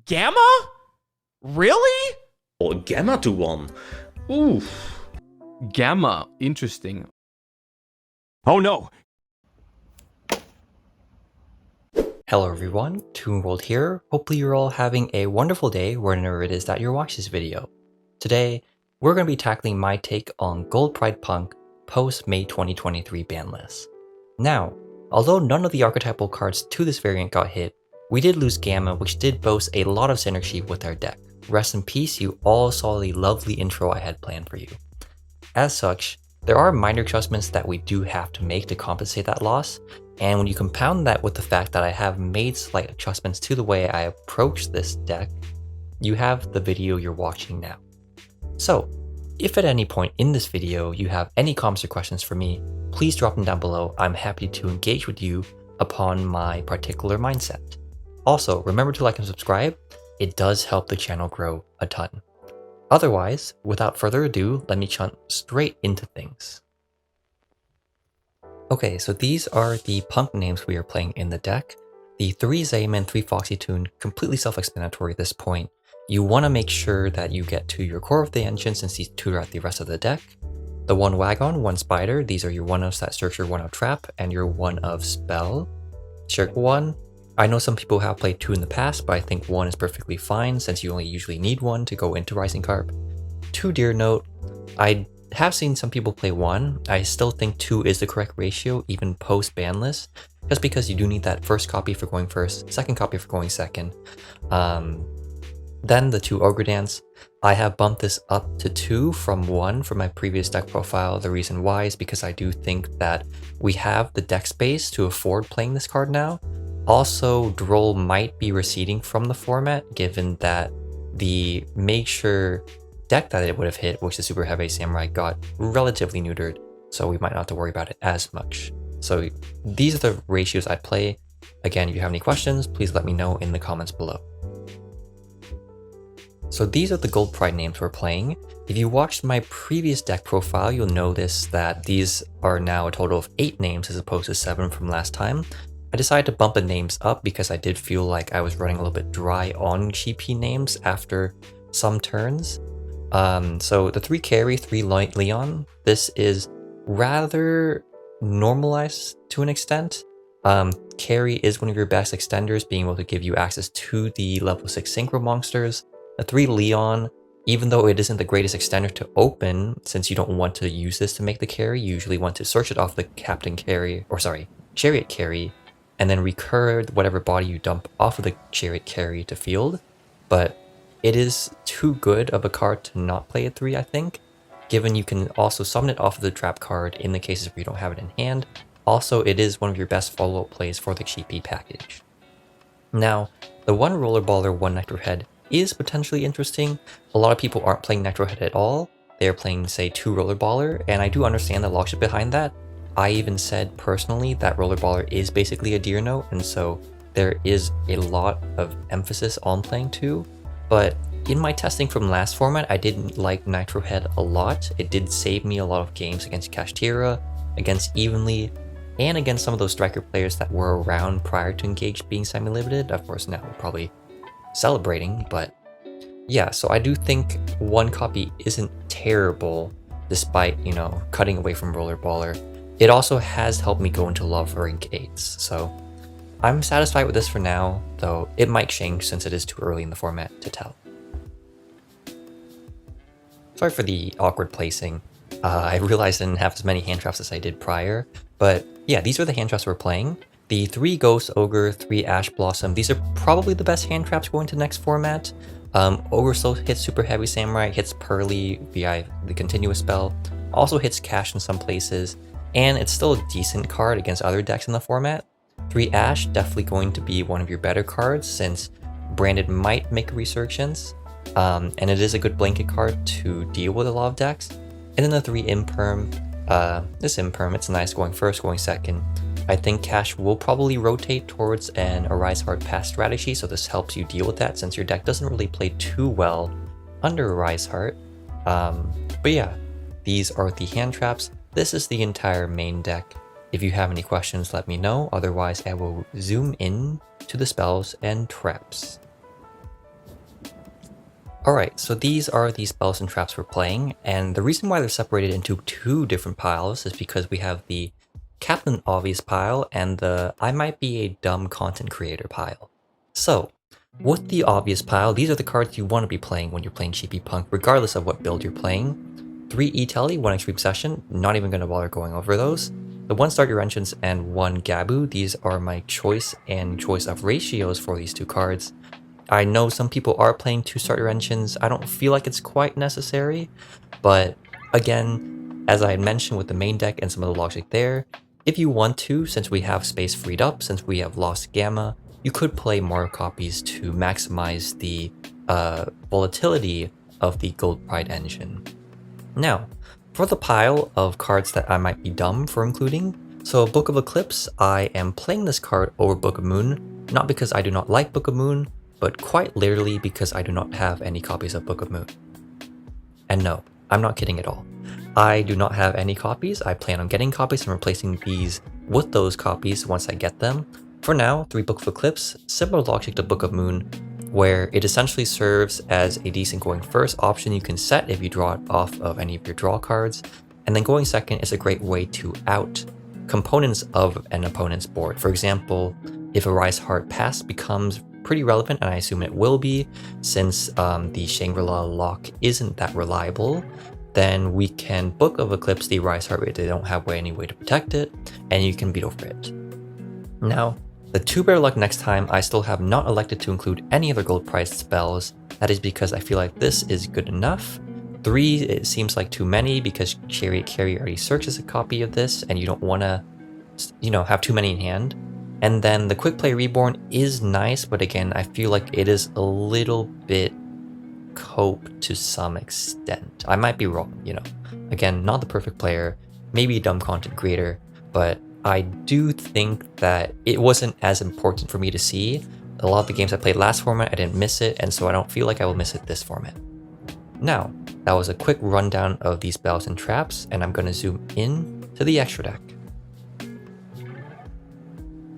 Gamma? Really? Or Gamma to 1. Ooh. Gamma. Interesting. Oh no! Hello everyone, Toon World here. Hopefully you're all having a wonderful day wherever it is that you're watching this video. Today, we're going to be tackling my take on Gold Pride P.U.N.K post May 2023 ban list. Now, although none of the archetypal cards to this variant got hit, we did lose Gamma, which did boast a lot of synergy with our deck. Rest in peace, you all saw the lovely intro I had planned for you. As such, there are minor adjustments that we do have to make to compensate that loss, and when you compound that with the fact that I have made slight adjustments to the way I approach this deck, you have the video you're watching now. So, if at any point in this video you have any comments or questions for me, please drop them down below. I'm happy to engage with you upon my particular mindset. Also, remember to like and subscribe. It does help the channel grow a ton. Otherwise, without further ado, let me jump straight into things. Okay, so these are the P.U.N.K names we are playing in the deck. The 3 Zayman, 3 Foxy Toon, completely self-explanatory at this point. You want to make sure that you get to your core of the engine since these tutor out the rest of the deck. The 1 Wagon, 1 Spider, these are your 1-ofs that search your 1-of Trap and your 1-of Spell. Circle 1, I know some people have played 2 in the past, but I think 1 is perfectly fine since you only usually need 1 to go into Rising Carp. 2 Deer Note, I have seen some people play 1, I still think 2 is the correct ratio even post-banlist, just because you do need that first copy for going first, second copy for going second. Then the 2 Ogre Dance, I have bumped this up to 2 from 1 for my previous deck profile. The reason why is because I do think that we have the deck space to afford playing this card now. Also, Droll might be receding from the format given that the Make-Sure deck that it would have hit, which is Super Heavy Samurai, got relatively neutered, so we might not have to worry about it as much. So these are the ratios I play. Again, if you have any questions, please let me know in the comments below. So these are the Gold Pride names we're playing. If you watched my previous deck profile, you'll notice that these are now a total of 8 names as opposed to 7 from last time. I decided to bump the names up because I did feel like I was running a little bit dry on GP names after some turns. So the 3 Carry, 3 Leon, this is rather normalized to an extent. Carry is one of your best extenders, being able to give you access to the level 6 Synchro monsters. The 3 Leon, even though it isn't the greatest extender to open, since you don't want to use this to make the carry, you usually want to search it off the Chariot carry, and then recur whatever body you dump off of the Chariot carry to field. But it is too good of a card to not play at 3, I think, given you can also summon it off of the trap card in the cases where you don't have it in hand. Also, it is one of your best follow-up plays for the GP package. Now, the 1 Rollerballer, 1 Nectar Head is potentially interesting. A lot of people aren't playing Nectar Head at all. They're playing, say, 2 Rollerballer, and I do understand the logic behind that. I even said personally that Rollerballer is basically a Deer Note, and so there is a lot of emphasis on playing 2. But in my testing from last format, I didn't like Nitro Head a lot. It did save me a lot of games against Kashtira, against Evenly, and against some of those striker players that were around prior to Engage being semi-limited. Of course, now we're probably celebrating, but yeah, so I do think 1 copy isn't terrible despite, you know, cutting away from Rollerballer. It also has helped me go into love for Engage, so I'm satisfied with this for now, though it might change since it is too early in the format to tell. Sorry for the awkward placing. I realized I didn't have as many hand traps as I did prior, but yeah, these are the hand traps we're playing. The 3 Ghost Ogre, 3 Ash Blossom, these are probably the best hand traps going to next format. Ogre still hits Super Heavy Samurai, hits Pearly via the continuous spell, also hits Cash in some places, and it's still a decent card against other decks in the format. 3 Ash, definitely going to be one of your better cards since Branded might make a resurgence, and it is a good blanket card to deal with a lot of decks. And then the 3 Imperm, this Imperm, it's nice going first, going second. I think Cash will probably rotate towards an Arise Hard Pass strategy, so this helps you deal with that since your deck doesn't really play too well under Arise Heart. But yeah, these are the hand traps. This is the entire main deck. If you have any questions, let me know. Otherwise, I will zoom in to the spells and traps. Alright, so these are the spells and traps we're playing, and the reason why they're separated into two different piles is because we have the Captain Obvious pile and the I might be a dumb content creator pile. So, with the Obvious pile, these are the cards you want to be playing when you're playing P.U.N.K, regardless of what build you're playing. 3 E-Telly, 1 Extreme Session, not even going to bother going over those. The 1 Start Your Engines and 1 Gabu, these are my choice and choice of ratios for these 2 cards. I know some people are playing 2 Start Your Engines, I don't feel like it's quite necessary, but again, as I had mentioned with the main deck and some of the logic there, if you want to, since we have space freed up, since we have lost Gamma, you could play more copies to maximize the volatility of the Gold Pride engine. Now, for the pile of cards that I might be dumb for including, so Book of Eclipse, I am playing this card over Book of Moon, not because I do not like Book of Moon, but quite literally because I do not have any copies of Book of Moon. And no, I'm not kidding at all. I do not have any copies. I plan on getting copies and replacing these with those copies once I get them. For now, 3 Book of Eclipse, similar logic to Book of Moon, where it essentially serves as a decent going first option you can set if you draw it off of any of your draw cards, and then going second is a great way to out components of an opponent's board. For example, if a Rise Heart Pass becomes pretty relevant, and I assume it will be, since the Shangri-La lock isn't that reliable, then we can Book of Eclipse the Rise Heart if they don't have any way to protect it, and you can beat over it. Now, the 2 Bear Luck next time, I still have not elected to include any other gold priced spells. That is because I feel like this is good enough. 3, it seems like too many because Chariot Carry already searches a copy of this and you don't want to, have too many in hand. And then the Quick Play Reborn is nice, but again, I feel like it is a little bit cope to some extent. I might be wrong, Again, not the perfect player, maybe a dumb content creator, but I do think that it wasn't as important for me to see. A lot of the games I played last format, I didn't miss it, and so I don't feel like I will miss it this format. Now, that was a quick rundown of these spells and traps, and I'm going to zoom in to the extra deck.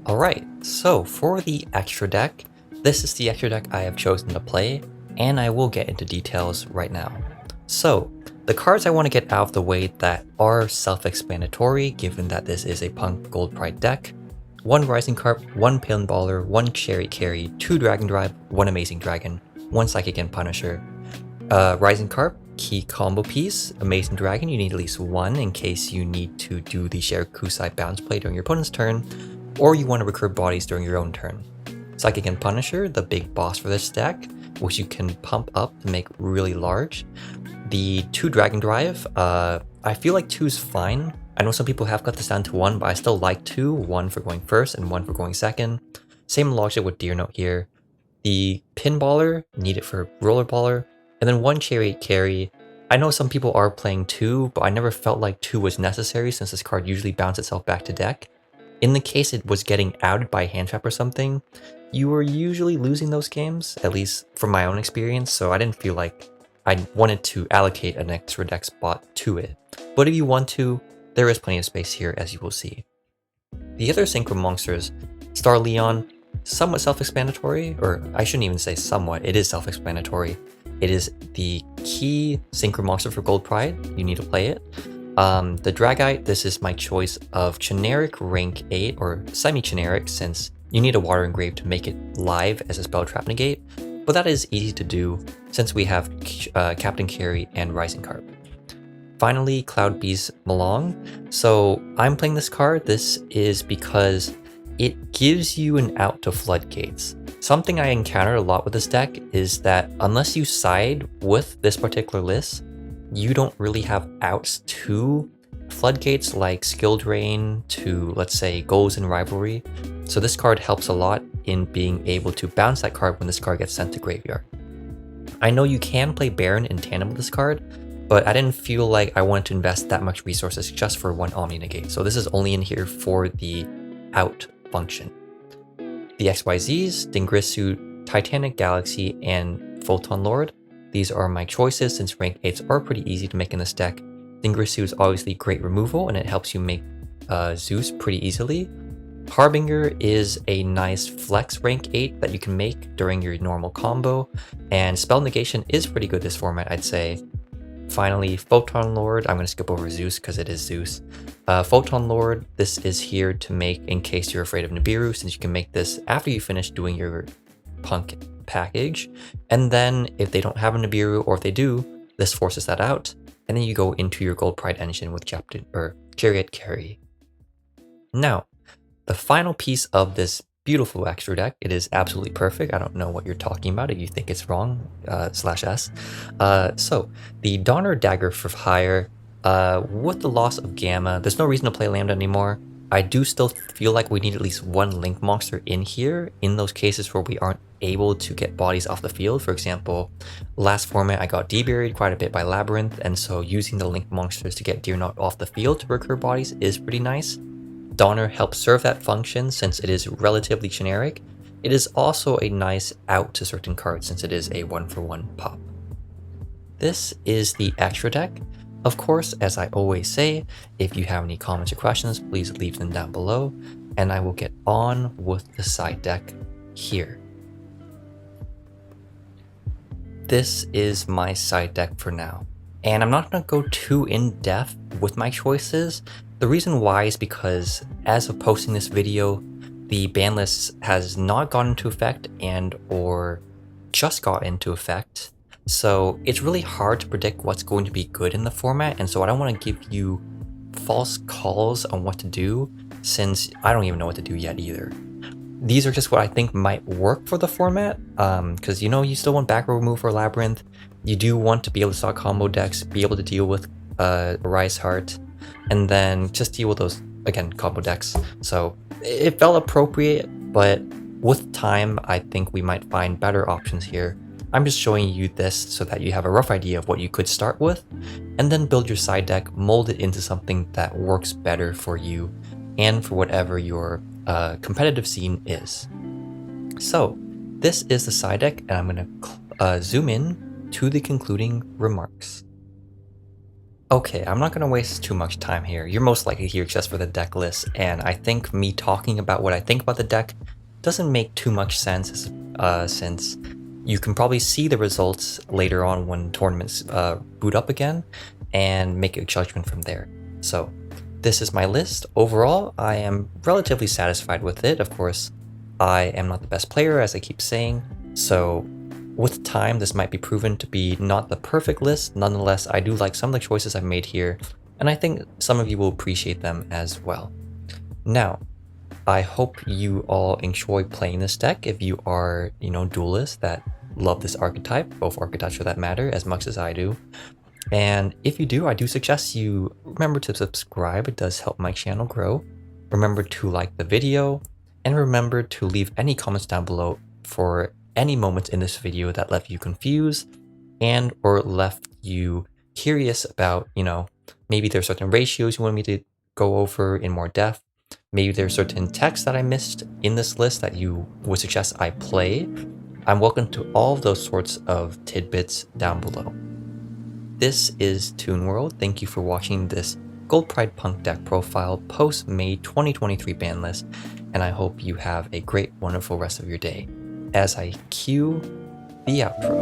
Alright, so for the extra deck, this is the extra deck I have chosen to play, and I will get into details right now. So, the cards I want to get out of the way that are self-explanatory, given that this is a Punk Gold Pride deck: 1 Rising Carp, 1 Pinballer, 1 Chariot Carry, 2 Dragon Drive, 1 Amazing Dragon, 1 Psychic and Punisher. Rising Carp, key combo piece. Amazing Dragon, you need at least 1 in case you need to do the Shirakusai bounce play during your opponent's turn, or you want to recur bodies during your own turn. Psychic and Punisher, the big boss for this deck, which you can pump up to make really large. The 2 Dragon Drive, I feel like 2 is fine. I know some people have got this down to 1, but I still like 2, 1 for going first and 1 for going second. Same logic with Deer Note here. The Pinballer, need it for Rollerballer, and then 1 Chariot Carry. I know some people are playing 2, but I never felt like 2 was necessary since this card usually bounces itself back to deck. In the case it was getting outed by a hand trap or something, you were usually losing those games, at least from my own experience, so I didn't feel like I wanted to allocate an extra deck spot to it. But if you want to, there is plenty of space here, as you will see. The other Synchro monsters, Star Leon, somewhat self-explanatory, or I shouldn't even say somewhat, it is self-explanatory. It is the key Synchro monster for Gold Pride, you need to play it. The Dragite, this is my choice of generic rank 8, or semi-generic, since you need a Water Engrave to make it live as a spell trap negate, but that is easy to do since we have Captain Carry and Rising Carp. Finally, Cloud Beast Malong. So I'm playing this card. This is because it gives you an out to floodgates. Something I encountered a lot with this deck is that unless you side with this particular list, you don't really have outs to floodgates like Skill Drain to, let's say, Goals in Rivalry. So this card helps a lot in being able to bounce that card when this card gets sent to graveyard. I know you can play Baron in tandem with this card, but I didn't feel like I wanted to invest that much resources just for 1 Omni Negate. So this is only in here for the out function. The XYZs, Dingrisu, Titanic Galaxy, and Photon Lord. These are my choices since rank 8s are pretty easy to make in this deck. Dingrisu is obviously great removal and it helps you make Zeus pretty easily. Harbinger is a nice flex rank 8 that you can make during your normal combo, and Spell Negation is pretty good this format, I'd say. Finally, Photon Lord. I'm going to skip over Zeus because it is Zeus. Photon Lord, this is here to make in case you're afraid of Nibiru, since you can make this after you finish doing your P.U.N.K package. And then if they don't have a Nibiru, or if they do, this forces that out. And then you go into your Gold Pride engine with Chariot Carry. Now, the final piece of this beautiful extra deck, it is absolutely perfect. I don't know what you're talking about if you think it's wrong, /s. So, the Donner Dagger for Hire, with the loss of Gamma, there's no reason to play Lambda anymore. I do still feel like we need at least one Link monster in here, in those cases where we aren't able to get bodies off the field. For example, last format I got deburied quite a bit by Labyrinth, and so using the Link monsters to get Deerknot off the field to recur bodies is pretty nice. Donner helps serve that function since it is relatively generic. It is also a nice out to certain cards since it is a 1-for-1 pop. This is the extra deck. Of course, as I always say, if you have any comments or questions, please leave them down below, and I will get on with the side deck here. This is my side deck for now, and I'm not going to go too in depth with my choices. The reason why is because as of posting this video, the ban list has not gone into effect and or just got into effect. So it's really hard to predict what's going to be good in the format, and so I don't want to give you false calls on what to do since I don't even know what to do yet either. These are just what I think might work for the format, because you still want back row remove for Labyrinth. You do want to be able to stock combo decks, be able to deal with Rise Heart, and then just deal with those, again, combo decks. So it felt appropriate, but with time, I think we might find better options here. I'm just showing you this so that you have a rough idea of what you could start with, and then build your side deck, mold it into something that works better for you and for whatever your competitive scene is. So this is the side deck, and I'm going to zoom in to the concluding remarks. Okay, I'm not going to waste too much time here. You're most likely here just for the deck list, and I think me talking about what I think about the deck doesn't make too much sense since you can probably see the results later on when tournaments boot up again and make a judgment from there. So this is my list. Overall, I am relatively satisfied with it. Of course, I am not the best player, as I keep saying, so with time, this might be proven to be not the perfect list. Nonetheless, I do like some of the choices I've made here, and I think some of you will appreciate them as well. Now, I hope you all enjoy playing this deck if you are, duelists that love this archetype, both archetypes for that matter, as much as I do. And if you do, I do suggest you remember to subscribe. It does help my channel grow. Remember to like the video, and remember to leave any comments down below for any moments in this video that left you confused and or left you curious about, maybe there's certain ratios you want me to go over in more depth. Maybe there's certain text that I missed in this list that you would suggest I play. I'm welcome to all of those sorts of tidbits down below. This is Toon World. Thank you for watching this Gold Pride P.U.N.K deck profile post May 2023 ban list, and I hope you have a great, wonderful rest of your day as I cue the outro.